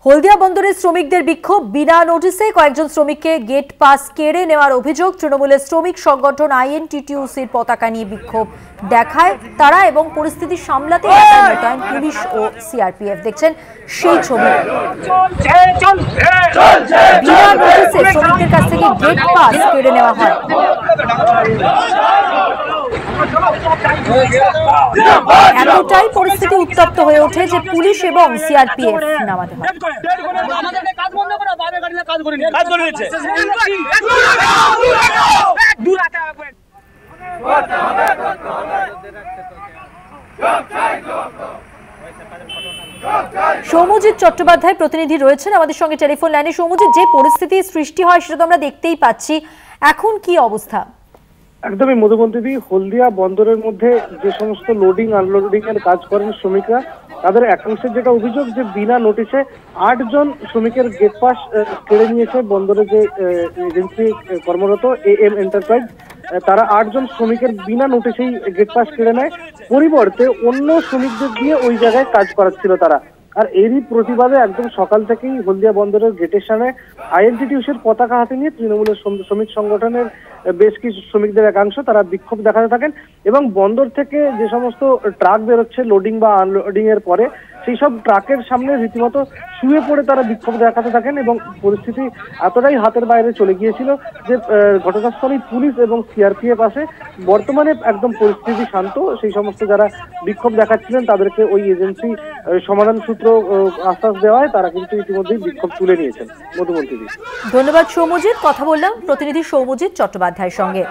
হলদিয়া বন্দরের শ্রমিকদের বিক্ষোভ, বিনা নোটিশে কয়েকজন শ্রমিককে গেট পাস কেড়ে নেওয়ার অভিযোগ। তৃণমূলের শ্রমিক সংগঠন আইএনটিটিউসির পতাকা নিয়ে বিক্ষোভ দেখায় তারা এবং পরিস্থিতি সামলাতে মোতায়েন পুলিশ ও সিআরপিএফ। দেখছেন সেই ছবি। বিনা নোটিশে শ্রমিকদের কাছ থেকে গেট পাস কেড়ে নেওয়া হয়। এতটাই পরিস্থিতি উত্তপ্ত হয়ে ওঠে যে পুলিশ এবং সিআরপিএফ নামাতে হয়। সৌম্যজিৎ চট্টোপাধ্যায় প্রতিনিধি রয়েছেন আমাদের সঙ্গে টেলিফোন লাইনে। সৌম্যজিৎ, যে পরিস্থিতি সৃষ্টি হয় সেটা তো আমরা দেখতেই পাচ্ছি, এখন কি অবস্থা? একদমই মধুবন্তীদি, হলদিয়া বন্দরের মধ্যে যে সমস্ত লোডিং আনলোডিং এর কাজ করেন শ্রমিকরা, তাদের একাংশের যেটা অভিযোগ যে বিনা নোটিশে 8 জন শ্রমিকের গেট পাস কেড়ে নিয়েছে বন্দরে যে এজেন্সি কর্মরত AM এন্টারপ্রাইজ। তারা 8 জন শ্রমিকের বিনা নোটিশেই গেট পাস কেড়ে নেয়, পরিবর্তে অন্য শ্রমিকদের দিয়ে ওই জায়গায় কাজ করাচ্ছিল তারা। আর এরই প্রতিবাদে একদম সকাল থেকেই হলদিয়া বন্দরের গেটের সামনে আইএনটিটিউসির পতাকা হাতে নিয়ে তৃণমূলের শ্রমিক সংগঠনের বেশ কিছু শ্রমিকদের একাংশ তারা বিক্ষোভ দেখাতে থাকেন এবং বন্দর থেকে যে সমস্ত ট্রাক বেরোচ্ছে লোডিং বা আনলোডিং এর পরে সেই সব ট্রাকের সামনে রীতিমতো শুয়ে পড়ে তারা বিক্ষোভ দেখাতে থাকেন এবং পরিস্থিতি এতটাই হাতের বাইরে চলে গিয়েছিল যে ঘটনাস্থলেই পুলিশ এবং সিআরপিএফ আসে। বর্তমানে একদম পরিস্থিতি শান্ত। সেই সমস্ত যারা বিক্ষোভ দেখাচ্ছিলেন তাদেরকে ওই এজেন্সি সমাধান সূত্র আশ্বাস দেওয়ায় তারা কিন্তু ইতিমধ্যেই বিক্ষোভ তুলে নিয়েছেন। মধুবন্তী, ধন্যবাদ সৌম্যজিৎ। কথা বললাম প্রতিনিধি সৌম্যজিৎ চট্টোপাধ্যায়ের সঙ্গে।